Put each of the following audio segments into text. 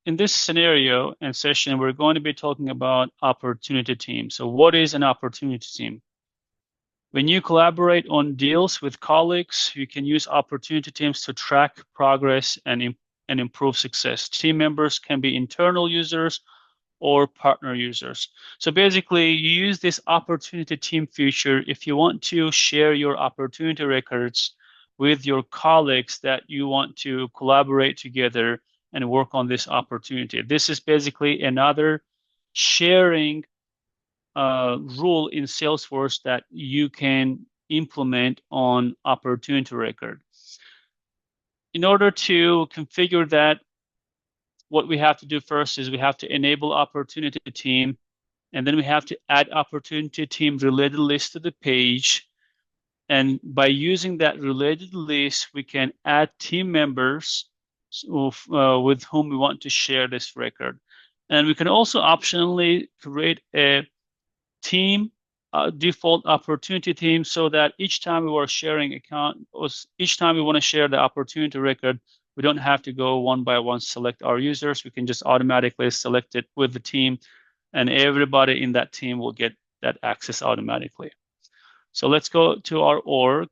in this scenario and session, we're going to be talking about opportunity team. So what is an opportunity team? When you collaborate on deals with colleagues, you can use opportunity teams to track progress and improve success. Team members can be internal users or partner users. So basically, you use this opportunity team feature if you want to share your opportunity records with your colleagues that you want to collaborate together and work on this opportunity. This is basically another sharing rule in Salesforce that you can implement on opportunity record. In order to configure that, what we have to do first is we have to enable opportunity team, and then we have to add opportunity team related list to the page. And by using that related list, we can add team members with whom we want to share this record. And we can also optionally create a team default opportunity team so that each time we are sharing account, or each time we want to share the opportunity record, we don't have to go one by one select our users. We can just automatically select it with the team, and everybody in that team will get that access automatically. So let's go to our org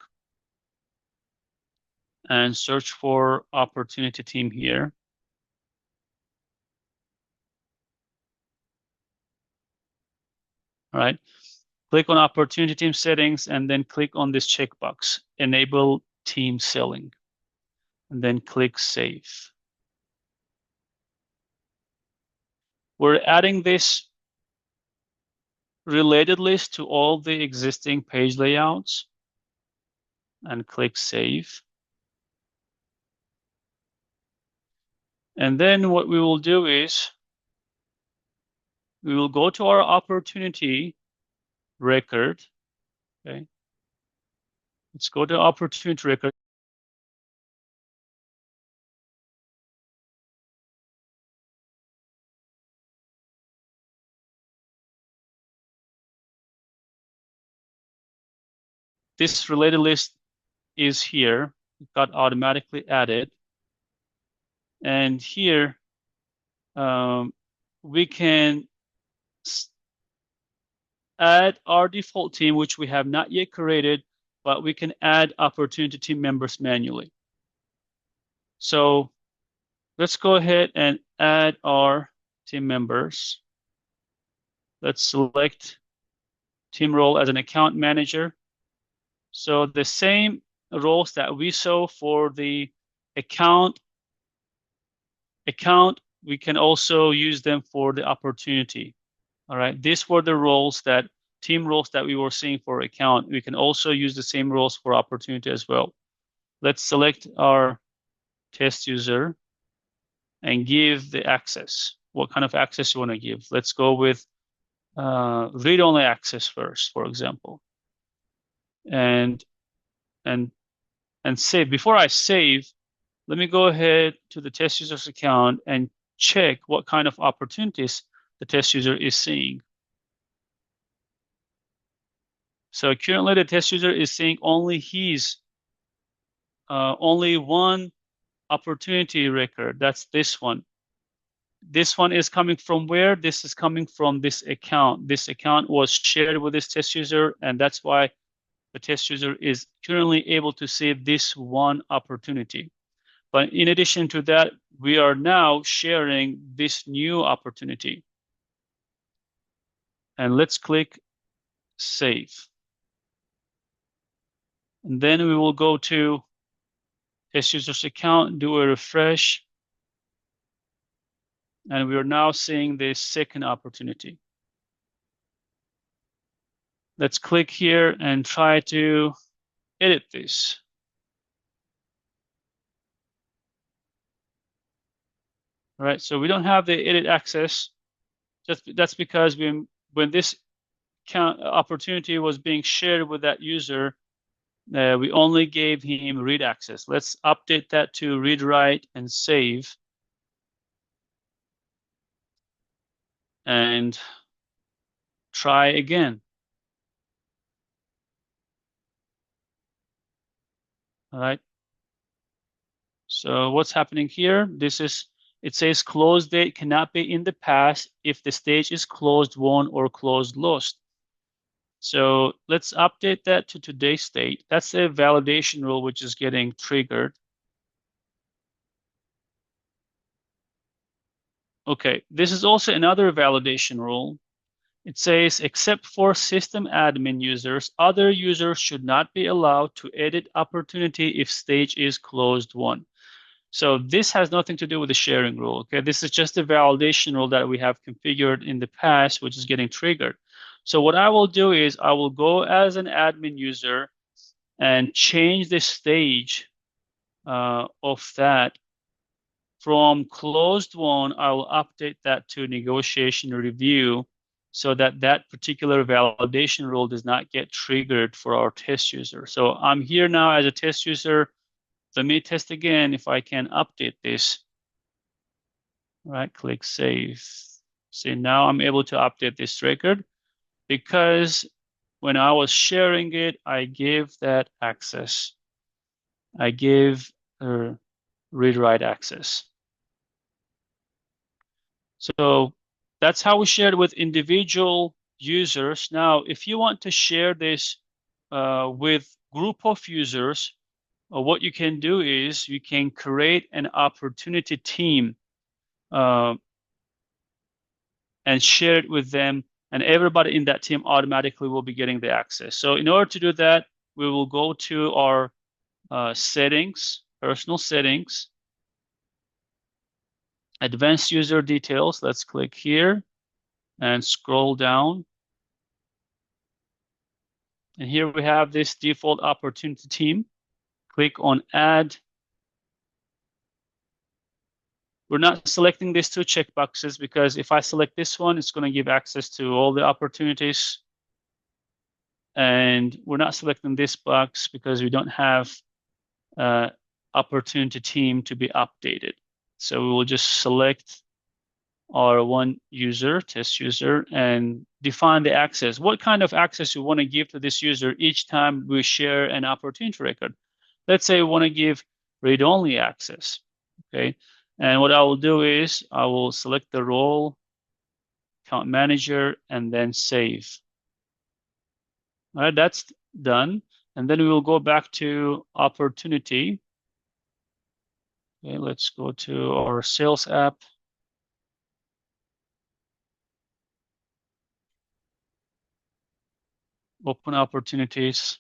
and search for opportunity team here. All right. Click on opportunity team settings and then click on this checkbox, enable team selling, and then click save. We're adding this related list to all the existing page layouts and click save. And then what we will do is we will go to our opportunity record. Okay. Let's go to opportunity record. This related list is here. It got automatically added. And here we can add our default team, which we have not yet created, but we can add opportunity team members manually. So let's go ahead and add our team members. Let's select team role as an account manager. So the same roles that we saw for the account, we can also use them for the opportunity. All right, these were the roles that team roles that we were seeing for account. We can also use the same roles for opportunity as well. Let's select our test user and give the access. What kind of access you want to give? Let's go with read-only access first, for example, and save. Before I save, let me go ahead to the test user's account and check what kind of opportunities the test user is seeing. So currently the test user is seeing only only one opportunity record. That's this one. This one is coming from where? This is coming from this account. This account was shared with this test user, and that's why the test user is currently able to see this one opportunity. But in addition to that, we are now sharing this new opportunity. And let's click save. And then we will go to test user's account, do a refresh. And we are now seeing the second opportunity. Let's click here and try to edit this. All right, so we don't have the edit access. That's because when this opportunity was being shared with that user, we only gave him read access. Let's update that to read, write, and save. And try again. All right. So what's happening here? This is It says closed date cannot be in the past if the stage is closed won or closed lost. So let's update that to today's state. That's a validation rule which is getting triggered. Okay, this is also another validation rule. It says, except for system admin users, other users should not be allowed to edit opportunity if stage is closed won. So this has nothing to do with the sharing rule. Okay, this is just a validation rule that we have configured in the past, which is getting triggered. So what I will do is I will go as an admin user and change the stage of that from closed won. I will update that to negotiation review so that that particular validation rule does not get triggered for our test user. So I'm here now as a test user. Let me test again if I can update this. Right click save. See, now I'm able to update this record because when I was sharing it, I gave that access. I gave read-write access. So that's how we share it with individual users. Now, if you want to share this with group of users, what you can do is you can create an opportunity team and share it with them, and everybody in that team automatically will be getting the access. So in order to do that, we will go to our settings, personal settings, advanced user details. Let's click here and scroll down. And here we have this default opportunity team. Click on add. We're not selecting these two checkboxes because if I select this one, it's going to give access to all the opportunities. And we're not selecting this box because we don't have opportunity team to be updated. So we will just select our one user, test user, and define the access. What kind of access you want to give to this user each time we share an opportunity record? Let's say we want to give read-only access, okay? And what I will do is I will select the role, account manager, and then save. All right, that's done. And then we will go back to opportunity. Okay, let's go to our sales app. Open opportunities.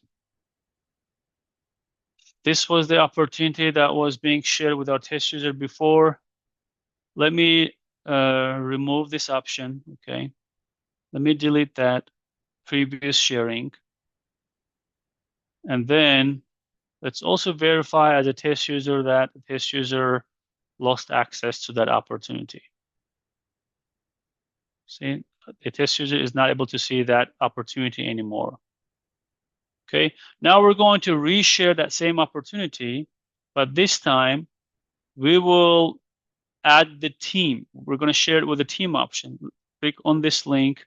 This was the opportunity that was being shared with our test user before. Let me remove this option, okay? Let me delete that previous sharing. And then let's also verify as a test user that the test user lost access to that opportunity. See, the test user is not able to see that opportunity anymore. Okay, now we're going to reshare that same opportunity, but this time we will add the team. We're going to share it with the team option. Click on this link.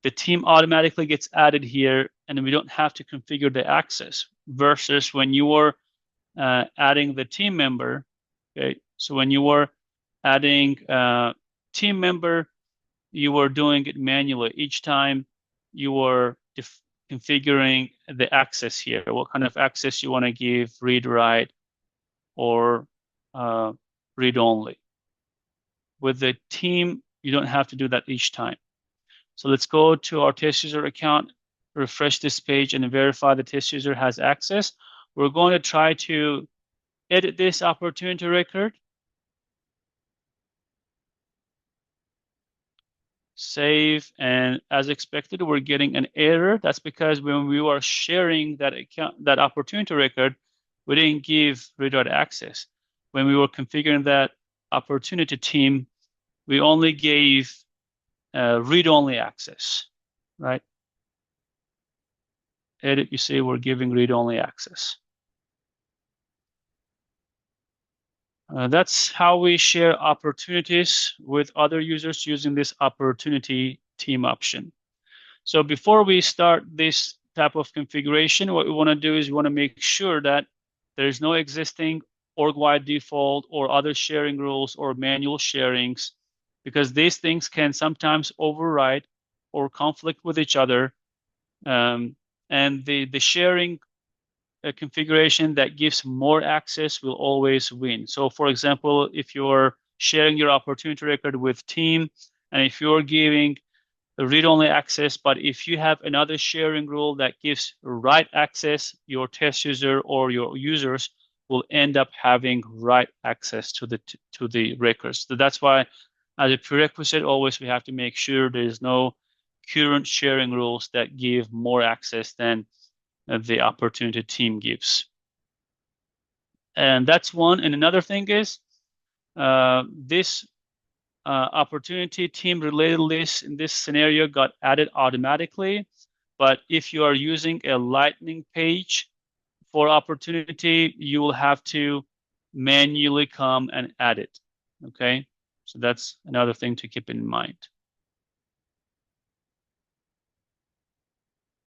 The team automatically gets added here, and we don't have to configure the access versus when you were adding the team member. Okay, so when you were adding team member, you were doing it manually. Each time you were configuring the access here, what kind of access you want to give, read, write, or read only. With the team, you don't have to do that each time. So let's go to our test user account, refresh this page, and verify the test user has access. We're going to try to edit this opportunity record. Save, and as expected, we're getting an error. That's because when we were sharing that account, that opportunity record, we didn't give read-write access. When we were configuring that opportunity team, we only gave read-only access, right? Edit, you see, we're giving read-only access. That's how we share opportunities with other users using this opportunity team option. So before we start this type of configuration, what we want to do is we want to make sure that there's no existing org-wide default or other sharing rules or manual sharings, because these things can sometimes override or conflict with each other. And the sharing configuration that gives more access will always win. So for example, if you're sharing your opportunity record with team, and if you're giving read-only access, but if you have another sharing rule that gives write access, your test user or your users will end up having write access to the records. So that's why, as a prerequisite, always we have to make sure there is no current sharing rules that give more access than the opportunity team gives. And that's one. And another thing is this opportunity team related list in this scenario got added automatically. But if you are using a Lightning page for opportunity, you will have to manually come and add it. Okay, so that's another thing to keep in mind.